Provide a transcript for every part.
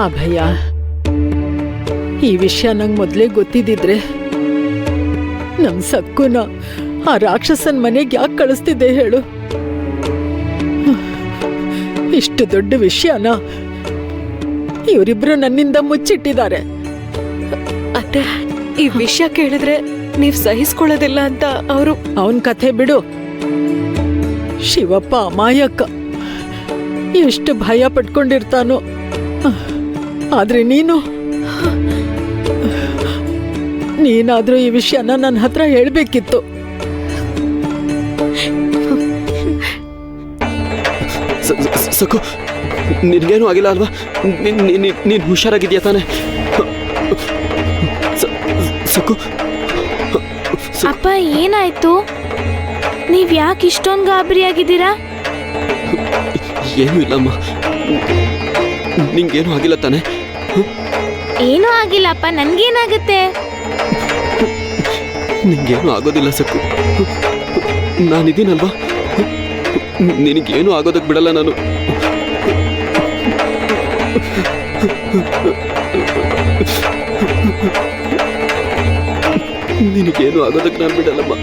ಅಭಯ, ಈ ವಿಷಯ ನಂಗೆ ಮೊದಲೇ ಗೊತ್ತಿದ್ದಿದ್ರೆ ನಮ್ ಸಕ್ಕುನ ಆ ರಾಕ್ಷಸನ್ ಮನೆಗೆ ಯಾಕೆ ಕಳಿಸ್ತಿದ್ದೆ ಹೇಳು? ಇಷ್ಟು ದೊಡ್ಡ ವಿಷಯನ ಇವರಿಬ್ರು ನನ್ನಿಂದ ಮುಚ್ಚಿಟ್ಟಿದ್ದಾರೆ. ಅತ್ತೆ, ಈ ವಿಷಯ ಕೇಳಿದ್ರೆ ನೀವ್ ಸಹಿಸ್ಕೊಳ್ಳೋದಿಲ್ಲ ಅಂತ ಅವರು. ಅವನ್ ಕಥೆ ಬಿಡು. ಶಿವಪ್ಪ ಅಮಾಯಕ, ಎಷ್ಟು ಭಯ ಪಟ್ಕೊಂಡಿರ್ತಾನೋ. ಆದ್ರೆ ನೀನಾದ್ರೂ ಈ ವಿಷಯನ ನನ್ನ ಹತ್ರ ಹೇಳ್ಬೇಕಿತ್ತು. ಸಕು, ನಿನ್ಗೇನು ಆಗಿಲ್ಲ ಅಲ್ವಾ? ನೀನ್ ಹುಷಾರಾಗಿದ್ಯಾ ತಾನೆ? ಸಕು, ಅಪ್ಪ ಏನಾಯ್ತು? ನೀವ್ ಯಾಕೆ ಇಷ್ಟೊಂದು ಗಾಬರಿಯಾಗಿದ್ದೀರಾ? ಏನೂ ಇಲ್ಲಮ್ಮ, ನಿಂಗೇನು ಆಗಿಲ್ಲ ತಾನೆ? ಏನೂ ಆಗಿಲ್ಲಪ್ಪ, ನನ್ಗೇನಾಗತ್ತೆ? ನಿಂಗೇನು ಆಗೋದಿಲ್ಲ ಸಕ್ಕು, ನಾನಿದ್ದೀನಲ್ವಾ, ನಿನಗೇನು ಆಗೋದಕ್ಕೆ ಬಿಡಲ್ಲ ನಾನು. ನಿನಗೇನು ಆಗೋದಕ್ಕೆ ನಾನು ಬಿಡಲ್ಲಮ್ಮ.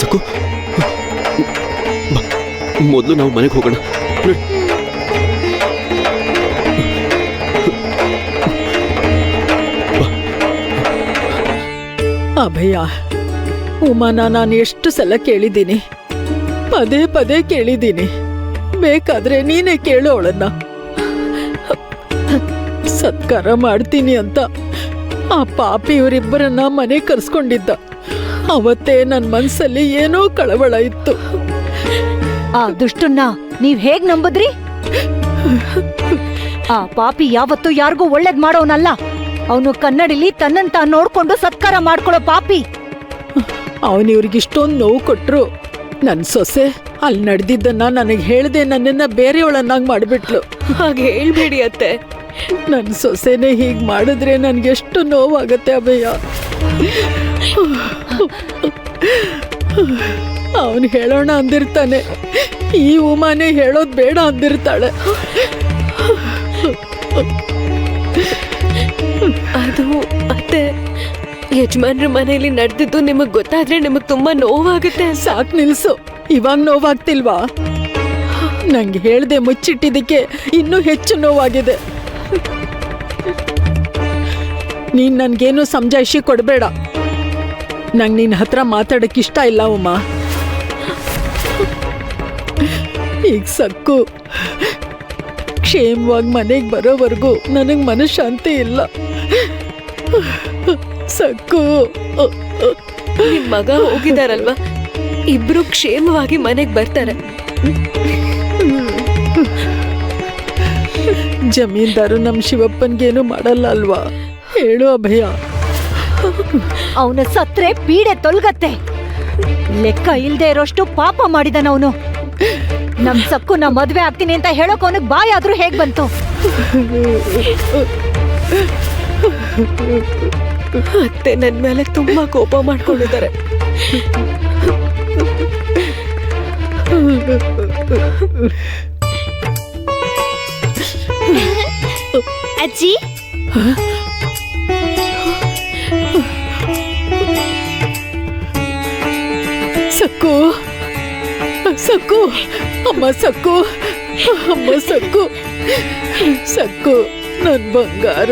ಸಕ್ಕು, ಮೊದಲು ನಾವು ಮನೆಗೆ ಹೋಗೋಣ. ಅಭಯ, ಉಮಾನ ನಾನು ಎಷ್ಟು ಸಲ ಕೇಳಿದ್ದೀನಿ, ಪದೇ ಪದೇ ಕೇಳಿದ್ದೀನಿ. ಬೇಕಾದ್ರೆ ನೀನೇ ಕೇಳು ಅವಳನ್ನ. ಸತ್ಕಾರ ಮಾಡ್ತೀನಿ ಅಂತ ಆ ಪಾಪಿ ಇವರಿಬ್ಬರನ್ನ ಮನೆ ಕರ್ಸ್ಕೊಂಡಿದ್ದ. ಅವತ್ತೇ ನನ್ನ ಮನ್ಸಲ್ಲಿ ಏನೋ ಕಳವಳ ಇತ್ತು. ಆ ದುಷ್ಟನ್ನ ನೀವ್ ಹೇಗ್ ನಂಬುದ್ರಿ? ಆ ಪಾಪಿ ಯಾವತ್ತೂ ಯಾರಿಗೂ ಒಳ್ಳೇದ್ ಮಾಡೋನಲ್ಲ. ಅವನು ಕನ್ನಡಿಲಿ ತನ್ನಂತ ನೋಡ್ಕೊಂಡು ಸತ್ಕಾರ ಮಾಡ್ಕೊಳ್ಳೋ ಪಾಪಿ. ಅವನಿವ್ರಿಗಿಷ್ಟೊಂದು ನೋವು ಕೊಟ್ರು. ನನ್ ಸೊಸೆ ಅಲ್ಲಿ ನಡೆದಿದ್ದನ್ನ ನನಗೆ ಹೇಳ್ದೆ ನನ್ನನ್ನ ಬೇರೆಯವಳನ್ನಾಗಿ ಮಾಡಿಬಿಟ್ಲು. ಹಾಗೆ ಹೇಳ್ಬೇಡಿ ಅತ್ತೆ. ನನ್ ಸೊಸೆನೆ ಹೀಗ್ ಮಾಡಿದ್ರೆ ನನ್ಗೆಷ್ಟು ನೋವಾಗತ್ತೆ ಅಭಯ. ಅವನು ಹೇಳೋಣ ಅಂದಿರ್ತಾನೆ, ಈ ಉಮಾನೆ ಹೇಳೋದ್ ಬೇಡ ಅಂದಿರ್ತಾಳೆ. ಅದು ಅತ್ತೆ, ಯಜಮಾನ್ರ ಮನೆಯಲ್ಲಿ ನಡೆದಿದ್ದು ನಿಮಗ್ ಗೊತ್ತಾದ್ರೆ ನಿಮಗ್ ತುಂಬಾ ನೋವಾಗುತ್ತೆ. ಸಾಕ್ ನಿಲ್ಸು, ಇವಾಗ ನೋವಾಗ್ತಿಲ್ವಾ? ನಂಗೆ ಹೇಳ್ದೆ ಮುಚ್ಚಿಟ್ಟಿದ್ದಕ್ಕೆ ಇನ್ನೂ ಹೆಚ್ಚು ನೋವಾಗಿದೆ. ನೀನ್ ನನ್ಗೇನು ಸಮಜಾಯಿಷಿ ಕೊಡಬೇಡ. ನಂಗೆ ನಿನ್ನ ಹತ್ರ ಮಾತಾಡಕ್ ಇಷ್ಟ ಇಲ್ಲ ಉಮಾ. ಈಗ ಸಕ್ಕು ಕ್ಷೇಮವಾಗಿ ಮನೆಗೆ ಬರೋವರೆಗೂ ನನಗೆ ಮನಃಶಾಂತಿ ಇಲ್ಲ. ಸಕ್ಕು, ನಿಮ್ ಮಗ ಹೋಗಿದಾರಲ್ವಾ, ಇಬ್ರು ಕ್ಷೇಮವಾಗಿ ಮನೆಗ್ ಬರ್ತಾರೆ. ಜಮೀನ್ದಾರು ನಮ್ ಶಿವಪ್ಪನ್ಗೇನು ಮಾಡಲ್ಲ ಅಲ್ವಾ? ಹೇಳು ಅಭಯ. ಅವನು ಸತ್ರೆ ಪೀಡೆ ತೊಲ್ಗತ್ತೆ. ಲೆಕ್ಕ ಇಲ್ದೇ ಇರೋಷ್ಟು ಪಾಪ ಮಾಡಿದನವನು. ನಮ್ ಸಕ್ಕುನ ಮದ್ವೆ ಆಗ್ತೀನಿ ಅಂತ ಹೇಳೋಕ್ ಅವನಿಗೆ ಬಾಯಾದ್ರೂ ಹೇಗ್ ಬಂತು? ಅತ್ತೆ ನನ್ ಮೇಲೆ ತುಂಬಾ ಕೋಪ ಮಾಡ್ಕೊಂಡಿದ್ದಾರೆ. ಅಜ್ಜಿ, ಸಕ್ಕು, ಸಕ್ಕು, ಅಮ್ಮ ಸಕ್ಕು, ಅಮ್ಮ ಸಕ್ಕು, ಸಕ್ಕು ನನ್ ಬಂಗಾರ.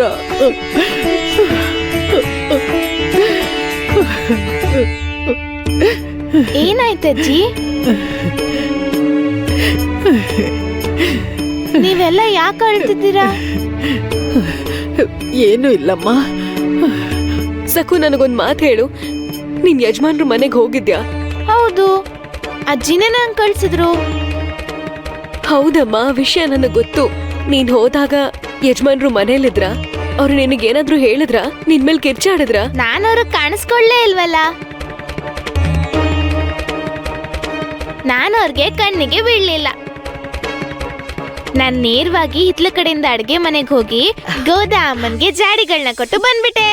ಏನಾಯ್ತಜ್ಜಿ? ನೀವೆಲ್ಲ ಯಾಕೆ ಅಳ್ತಿದ್ದೀರಾ? ಏನು ಇಲ್ಲಮ್ಮ. ಸಕು, ನನಗೊಂದ್ ಮಾತು ಹೇಳು, ನಿನ್ ಯಜಮಾನ್ರು ಮನೆಗೆ ಹೋಗಿದ್ಯಾ? ಹೌದು, ಅಜ್ಜಿನೇ ನಂಗೆ ಕಳ್ಸಿದ್ರು. ಹೌದಮ್ಮ, ವಿಷಯ ನನಗೆ ಗೊತ್ತು. ನೀನ್ ಹೋದಾಗ ಯಜಮಾನ್ರು ಮನೇಲಿದ್ರ? ಅವ್ರು ನಿನಗೇನಾದ್ರೂ ಹೇಳಿದ್ರ? ನಿನ್ ಮೇಲೆ ಕಿರ್ಚಾಡಿದ್ರ? ನಾನು ಅವ್ರಿಗೆ ಕಾಣಿಸ್ಕೊಳ್ಳೇ ಇಲ್ವಲ್ಲ. ನಾನು ಅವ್ರಿಗೆ ಕಣ್ಣಿಗೆ ಬೀಳ್ಲಿಲ್ಲ. ನಾನ್ ನೇರವಾಗಿ ಹಿತ್ಲ ಕಡೆಯಿಂದ ಅಡ್ಗೆ ಮನೆಗೆ ಹೋಗಿ ಗೋದಾಮನ್ಗೆ ಜಾಡಿಗಳನ್ನ ಕೊಟ್ಟು ಬಂದ್ಬಿಟ್ಟೆ.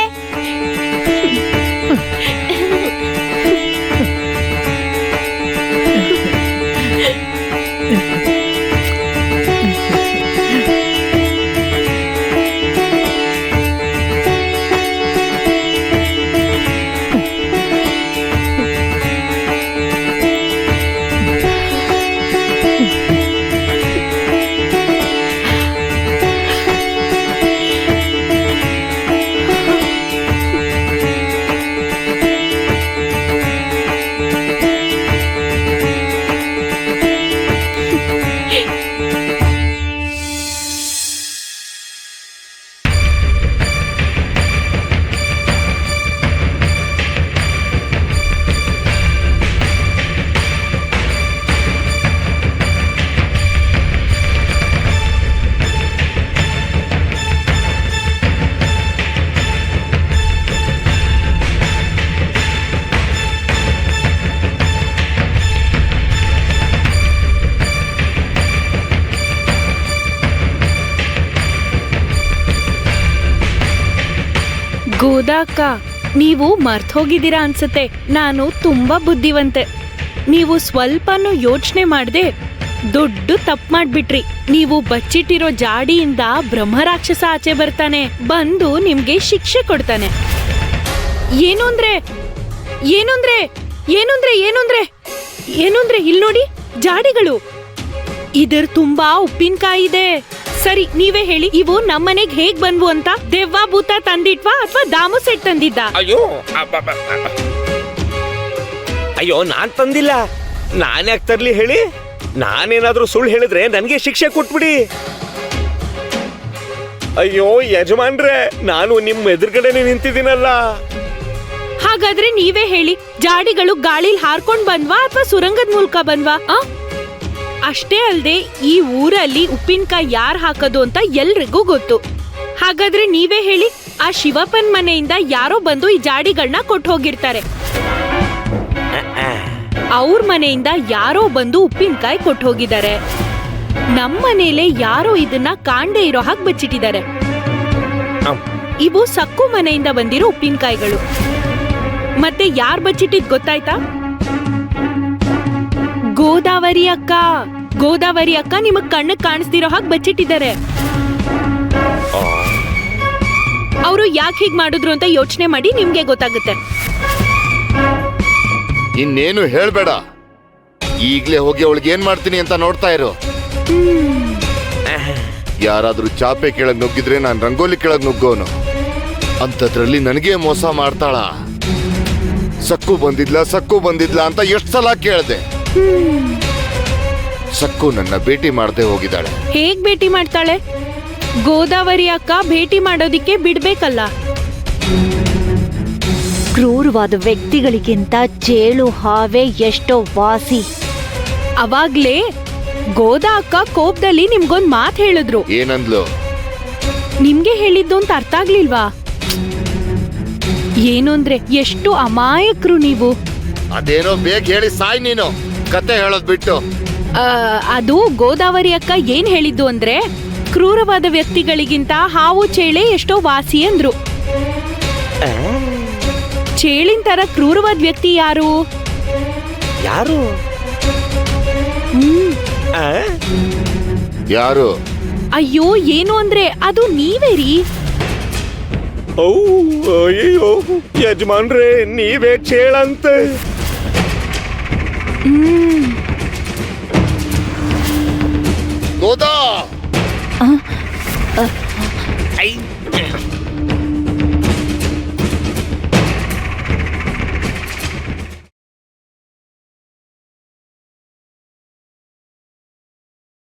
ಗೋದಾ ಅಕ್ಕ, ನೀವು ಮರ್ತೋಗಿದ್ದೀರಾ ಅನ್ಸುತ್ತೆ. ನಾನು ತುಂಬಾ ಬುದ್ಧಿವಂತೆ. ನೀವು ಸ್ವಲ್ಪನೂ ಯೋಚನೆ ಮಾಡದೆ ದೊಡ್ಡ ತಪ್ಪು ಮಾಡ್ಬಿಟ್ರಿ. ನೀವು ಬಚ್ಚಿಟ್ಟಿರೋ ಜಾಡಿಯಿಂದ ಬ್ರಹ್ಮರಾಕ್ಷಸ ಆಚೆ ಬರ್ತಾನೆ, ಬಂದು ನಿಮ್ಗೆ ಶಿಕ್ಷೆ ಕೊಡ್ತಾನೆ. ಏನು ಅಂದ್ರೆ ಏನಂದ್ರೆ ಏನಂದ್ರೆ ಏನಂದ್ರೆ ಏನಂದ್ರೆ ಇಲ್ಲಿ ನೋಡಿ, ಜಾಡಿಗಳು. ಇದರ ತುಂಬಾ ಉಪ್ಪಿನಕಾಯಿ ಇದೆ. ಸರಿ, ನೀವೇ ಹೇಳಿ, ಇವು ನಮ್ಮನೆಗ್ ಹೇಗ್ ಬಂದ್ವು ಅಂತ? ದೆವ್ವ ಭೂತ ತಂದಿಟ್ವಾ ಅಥವಾ ದಾಮು ಸೆಟ್ ತಂದಿದ್ದ? ಅಯ್ಯೋ ನಾನ್ ತಂದಿಲ್ಲ. ನಾನ್ಯಾಕ್ ತರ್ಲಿ ಹೇಳಿ? ನಾನೇನಾದ್ರೂ ಸುಳ್ಳು ಹೇಳಿದ್ರೆ ನನ್ಗೆ ಶಿಕ್ಷೆ ಕೊಟ್ಬಿಡಿ. ಅಯ್ಯೋ ಯಜಮಾನ್ರೆ, ನಾನು ನಿಮ್ ಎದುರುಗಡೆನೆ ನಿಂತಿದ್ದೀನಲ್ಲ. ಹಾಗಾದ್ರೆ ನೀವೇ ಹೇಳಿ, ಜಾಡಿಗಳು ಗಾಳಿಲ್ ಹಾರ್ಕೊಂಡ್ ಬಂದ್ವಾ ಅಥವಾ ಸುರಂಗದ ಮೂಲಕ ಬಂದ್ವಾ? ಅಷ್ಟೇ ಅಲ್ದೆ ಈ ಊರಲ್ಲಿ ಉಪ್ಪಿನಕಾಯಿ ಯಾರ್ ಹಾಕೋದು ಅಂತ ಎಲ್ರಿಗೂ ಗೊತ್ತು. ಹಾಗಾದ್ರೆ ನೀವೇ ಹೇಳಿ, ಆ ಶಿವಪ್ಪನ್ ಮನೆಯಿಂದ ಯಾರೋ ಬಂದು ಈ ಜಾಡಿಗಳನ್ನ ಕೊಟ್ಟು ಹೋಗಿರ್ತಾರೆ. ಅವ್ರ ಮನೆಯಿಂದ ಯಾರೋ ಬಂದು ಉಪ್ಪಿನಕಾಯಿ ಕೊಟ್ಟು ಹೋಗಿದ್ದಾರೆ. ನಮ್ಮ ಮನೇಲೆ ಯಾರೋ ಇದನ್ನ ಕಾಂಡೆ ಇರೋ ಹಾಗೆ ಬಚ್ಚಿಟ್ಟಿದ್ದಾರೆ. ಇವು ಸಕ್ಕು ಮನೆಯಿಂದ ಬಂದಿರೋ ಉಪ್ಪಿನಕಾಯಿಗಳು. ಮತ್ತೆ ಯಾರ್ ಬಚ್ಚಿಟ್ಟಿದ್ ಗೊತ್ತಾಯ್ತಾ? ಗೋದಾವರಿ ಅಕ್ಕ. ಗೋದಾವರಿ ಅಕ್ಕ ನಿಮಗ್ ಕಣ್ಣಕ್ ಕಾಣಿಸ್ತಿರೋ ಹಾಗೆ ಬಚ್ಚಿಟ್ಟಿದ್ದಾರೆ. ಅವರು ಯಾಕೆ ಹೀಗ್ ಮಾಡಿದ್ರು ಅಂತ ಯೋಚನೆ ಮಾಡಿ, ನಿಮ್ಗೆ ಗೊತ್ತಾಗುತ್ತೆ. ಇನ್ನೇನು ಹೇಳ್ಬೇಡ, ಈಗ್ಲೇ ಹೋಗಿ ಅವಳಿಗೆ ಏನ್ ಮಾಡ್ತೀನಿ ಅಂತ ನೋಡ್ತಾ ಇರು. ಯಾರಾದ್ರೂ ಚಾಪೆ ಕೆಳಗ್ ನುಗ್ಗಿದ್ರೆ ನಾನ್ ರಂಗೋಲಿ ಕೆಳಗ್ ನುಗ್ಗೋನು. ಅಂತದ್ರಲ್ಲಿ ನನಗೆ ಮೋಸ ಮಾಡ್ತಾಳ. ಸಕ್ಕು ಬಂದಿದ್ಲ ಅಂತ ಎಷ್ಟ್ ಸಲ ಕೇಳ್ದೆ. ಸಕ್ಕು ನನ್ನ ಭೇಟಿ ಮಾಡದೆ ಹೋಗಿದ್ದಾಳೆ. ಹೇಗ್ ಭೇಟಿ ಮಾಡ್ತಾಳೆ? ಗೋದಾವರಿ ಅಕ್ಕ ಭೇಟಿ ಮಾಡೋದಿಕ್ಕೆ ಬಿಡ್ಬೇಕಲ್ಲ. ಕ್ರೂರವಾದ ವ್ಯಕ್ತಿಗಳಿಗಿಂತ ಚೇಳು ಹಾವೇ ಎಷ್ಟೋ ವಾಸಿ. ಅವಾಗ್ಲೇ ಗೋದಾ ಅಕ್ಕ ಕೋಪದಲ್ಲಿ ನಿಮ್ಗೊಂದ್ ಮಾತ್ ಹೇಳಿದ್ರು. ಏನಂದ್ಲು? ನಿಮ್ಗೆ ಹೇಳಿದ್ದು ಅಂತ ಅರ್ಥ ಆಗ್ಲಿಲ್ವಾ? ಏನು ಅಂದ್ರೆ, ಎಷ್ಟು ಅಮಾಯಕರು ನೀವು. ಅದೇನೋ ಬೇಗ ಹೇಳಿ ಸಾಯ್ ನೀನು, ಕತೆ ಹೇಳೋದ್ ಬಿಟ್ಟು. ಅದು ಗೋದಾವರಿ ಅಕ್ಕ ಏನ್ ಹೇಳಿದ್ದು ಅಂದ್ರೆ, ಕ್ರೂರವಾದ ವ್ಯಕ್ತಿಗಳಿಗಿಂತ ಹಾವು ಚೇಳೆ ಎಷ್ಟೋ ವಾಸಿ ಅಂದ್ರು. ಚೇಳಿನ ತರ ಕ್ರೂರವಾದ ವ್ಯಕ್ತಿ ಯಾರು? ಯಾರು? ಅಯ್ಯೋ, ಏನು ಅಂದ್ರೆ ಅದು ನೀವೇ ರೀ. ಅಯ್ಯೋ ಯಜಮಾನ್ರೆ, ನೀವೇ ಚೇಳಂತ. ಗೋದಾ,